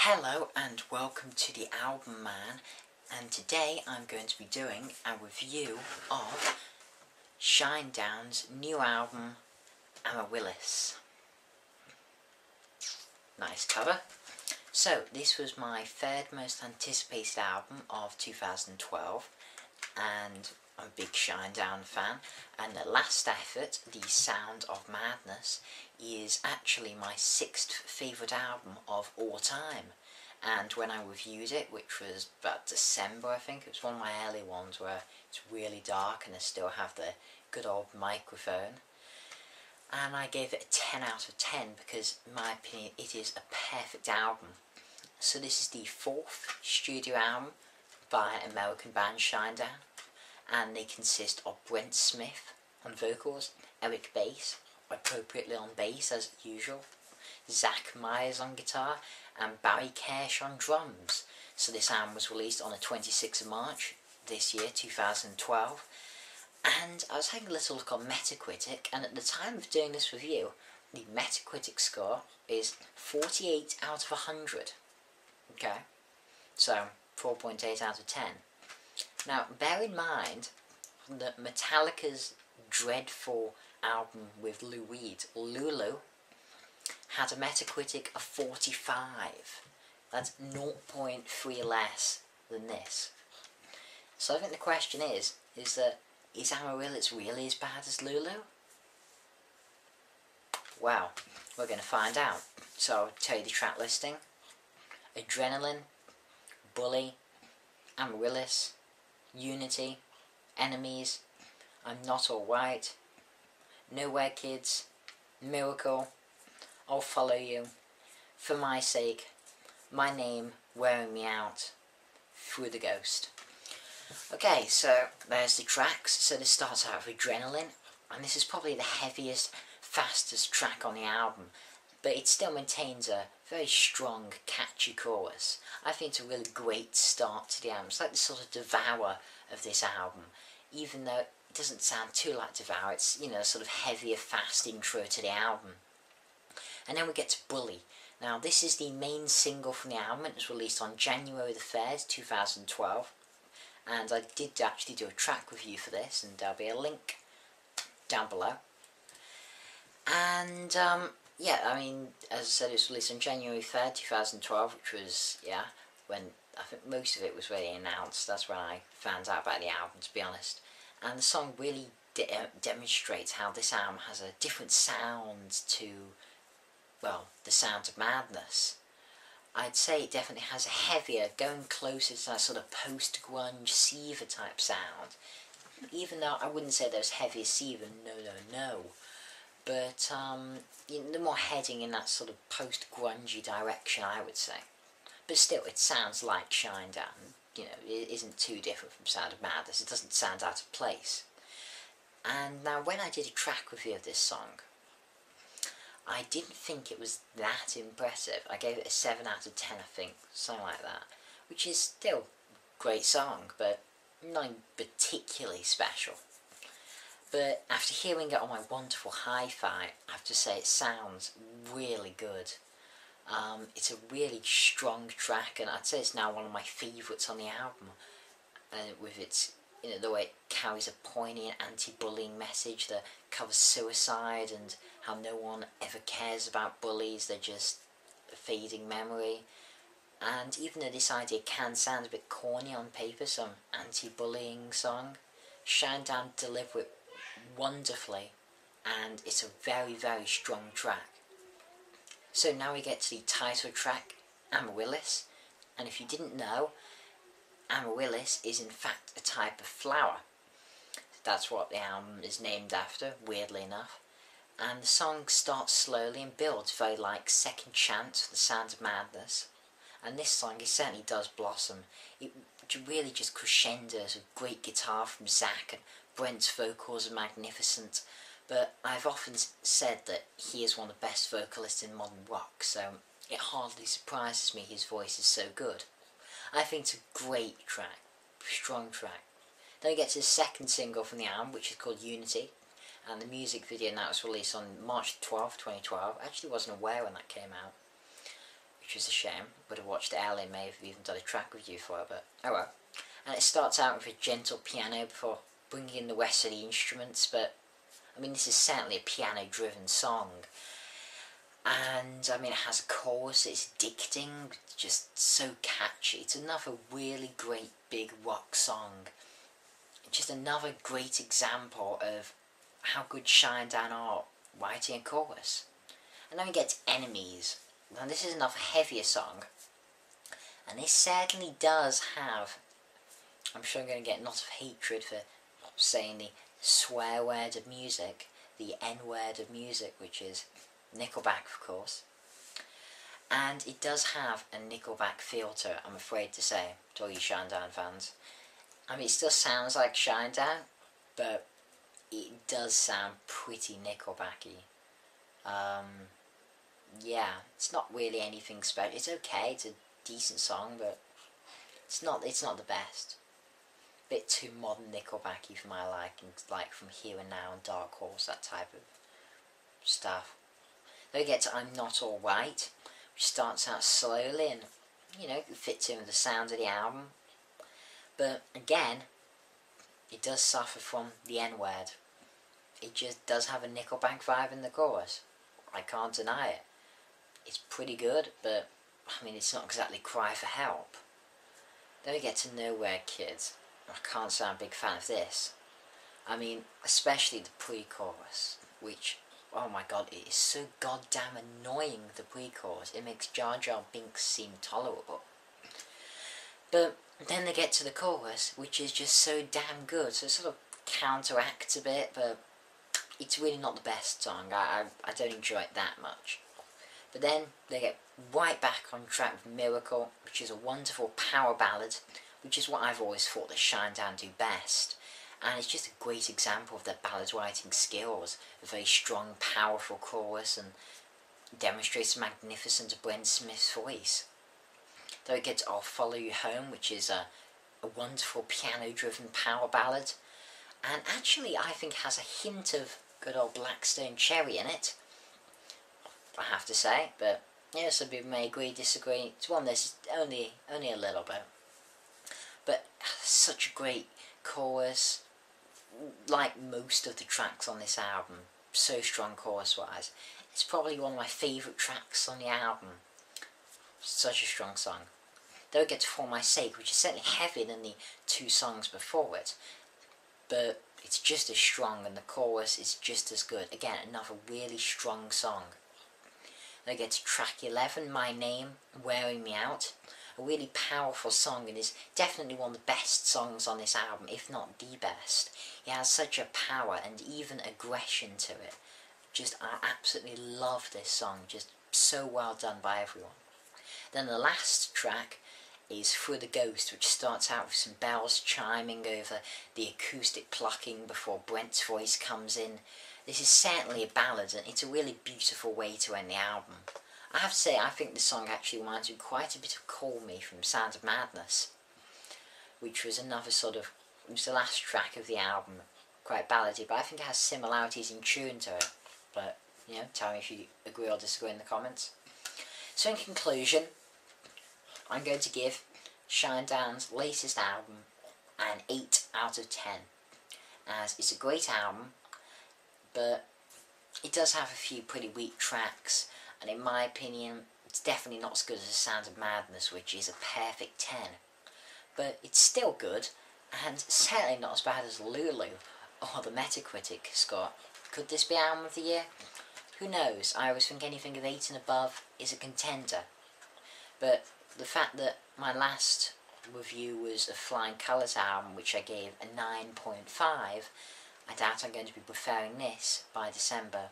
Hello and welcome to the Album Man, and today I'm going to be doing a review of Shinedown's new album, Amaryllis. Nice cover. So this was my third most anticipated album of 2012, and I'm a big Shinedown fan, and the last effort, The Sound of Madness, is actually my sixth favourite album of all time. And when I reviewed it, which was about December I think, it was one of my early ones where it's really dark and I still have the good old microphone, and I gave it a 10 out of 10 because in my opinion it is a perfect album. So this is the fourth studio album by American band Shinedown, and they consist of Brent Smith on vocals, Eric Bass, appropriately on bass as usual, Zach Myers on guitar, and Barry Kersh on drums. So this album was released on the 26th of March this year, 2012, and I was having a little look on Metacritic, and at the time of doing this review, the Metacritic score is 48 out of 100. Okay, so 4.8 out of 10. Now, bear in mind that Metallica's dreadful album with Lou Reed, Lulu, had a Metacritic of 45. That's 0.3 less than this. So I think the question is Amaryllis really as bad as Lulu? Well, we're going to find out. So I'll tell you the track listing. Adrenaline, Bully, Amaryllis, Unity, Enemies, I'm Not Alright, Nowhere Kids, Miracle, I'll Follow You, For My Sake, My Name, Wearing Me Out, Through the Ghost. Okay, so there's the tracks. So this starts out with Adrenaline, and this is probably the heaviest, fastest track on the album, but it still maintains a very strong, catchy chorus. I think it's a really great start to the album. It's like the sort of Devour of this album, even though it doesn't sound too like Devour. It's, you know, sort of heavier, fast intro to the album. And then we get to Bully. Now, this is the main single from the album. It was released on January the 3rd, 2012. And I did actually do a track review for this, and there'll be a link down below. And, yeah, I mean, as I said, it was released on January 3rd, 2012, which was, yeah, when I think most of it was really announced. That's when I found out about the album, to be honest. And the song really demonstrates how this album has a different sound to, well, The Sound of Madness. I'd say it definitely has a heavier, going closer to that sort of post-grunge Seether type sound. Even though I wouldn't say there's heavy Seether, no. But, you know, they're more heading in that sort of post-grungy direction, I would say. But still, it sounds like Shinedown. You know, it isn't too different from Sound of Madness. It doesn't sound out of place. And now, when I did a track review of this song, I didn't think it was that impressive. I gave it a 7 out of 10, I think, something like that. Which is still a great song, but not particularly special. But after hearing it on my wonderful hi-fi, I have to say it sounds really good. It's a really strong track, and I'd say it's now one of my favourites on the album. With its, you know, the way it carries a poignant anti-bullying message that covers suicide and how no one ever cares about bullies, they're just a fading memory. And even though this idea can sound a bit corny on paper, some anti-bullying song, Shinedown deliver it wonderfully, and it's a very, very strong track. So now we get to the title track, Amaryllis, and if you didn't know, Amaryllis is in fact a type of flower. That's what the album is named after, weirdly enough. And the song starts slowly and builds very like Second Chance, The Sound of Madness. And this song, it certainly does blossom. It really just crescendos with great guitar from Zach, and Brent's vocals are magnificent. But I've often said that he is one of the best vocalists in modern rock, so it hardly surprises me his voice is so good. I think it's a great track, strong track. Then we get to the second single from the album, which is called Unity, and the music video now was released on March 12th, 2012. I actually wasn't aware when that came out. which was a shame. Would have watched it earlier, may have even done a track review for it, but oh well. And it starts out with a gentle piano before bringing in the rest of the instruments, but I mean, this is certainly a piano-driven song. And I mean, it has a chorus, it's addicting, just so catchy. It's another really great big rock song. Just another great example of how good Shinedown are writing a chorus. And then we get to Enemies. Now this is another heavier song. And this certainly does have, I'm sure I'm going to get lots of hatred for saying the swear word of music, the N word of music, which is Nickelback, of course. And it does have a Nickelback feel to it, I'm afraid to say, to all you Shinedown fans. I mean, it still sounds like Shinedown, but it does sound pretty Nickelbacky. Yeah, it's not really anything special. It's okay, it's a decent song, but it's not the best. Bit too modern Nickelbacky for my liking, like From Here and Now and Dark Horse, that type of stuff. Then we get to I'm Not Alright, which starts out slowly and, you know, fits in with the sound of the album. But again, it does suffer from the N-word. It just does have a Nickelback vibe in the chorus. I can't deny it. It's pretty good, but I mean, it's not exactly cry for help. Then we get to Nowhere Kids. I can't say I'm a big fan of this. I mean, especially the pre-chorus, which, oh my god, it is so goddamn annoying, the pre-chorus. It makes Jar Jar Binks seem tolerable. But then they get to the chorus, which is just so damn good, so it sort of counteracts a bit, but it's really not the best song. I don't enjoy it that much. But then they get right back on track with Miracle, which is a wonderful power ballad, which is what I've always thought that Shinedown do best. And it's just a great example of their ballad writing skills. A very strong, powerful chorus, and demonstrates the magnificence of Brent Smith's voice. Then we get to I'll Follow You Home, which is a wonderful piano-driven power ballad. And actually, I think has a hint of good old Blackstone Cherry in it, I have to say. But yeah, some people may agree, disagree. It's one that's only a little bit. But such a great chorus, like most of the tracks on this album. So strong chorus-wise. It's probably one of my favourite tracks on the album. Such a strong song. Then we get to For My Sake, which is certainly heavier than the two songs before it. But it's just as strong, and the chorus is just as good. Again, another really strong song. Then we get to track 11, My Name, Wearing Me Out. A really powerful song, and is definitely one of the best songs on this album, if not the best. It has such a power and even aggression to it. Just, I absolutely love this song, just so well done by everyone. Then the last track is Through the Ghost, which starts out with some bells chiming over the acoustic plucking before Brent's voice comes in. This is certainly a ballad, and it's a really beautiful way to end the album. I have to say, I think this song actually reminds me quite a bit of Call Me from Sound of Madness, which was another sort of, it was the last track of the album, quite ballady, but I think it has similarities in tune to it. But, you know, tell me if you agree or disagree in the comments. So in conclusion, I'm going to give Shinedown's latest album an 8 out of 10, as it's a great album, but it does have a few pretty weak tracks, and in my opinion, it's definitely not as good as The Sound of Madness, which is a perfect 10. But it's still good, and certainly not as bad as Lulu, or the Metacritic score. Could this be Album of the Year? Who knows? I always think anything of 8 and above is a contender. But the fact that my last review was a Flying Colours album, which I gave a 9.5, I doubt I'm going to be preferring this by December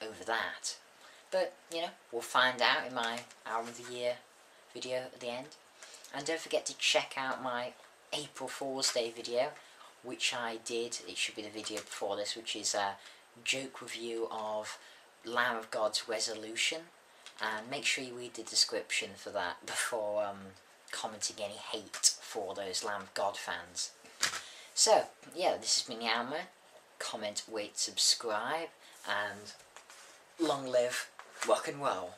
over that. But, you know, we'll find out in my Album of the Year video at the end. And don't forget to check out my April Fool's Day video, which I did, it should be the video before this, which is a joke review of Lamb of God's Resolution. And make sure you read the description for that before commenting any hate for those Lamb of God fans. So, yeah, this has been the Alma. Comment, rate, subscribe, and long live rock and roll.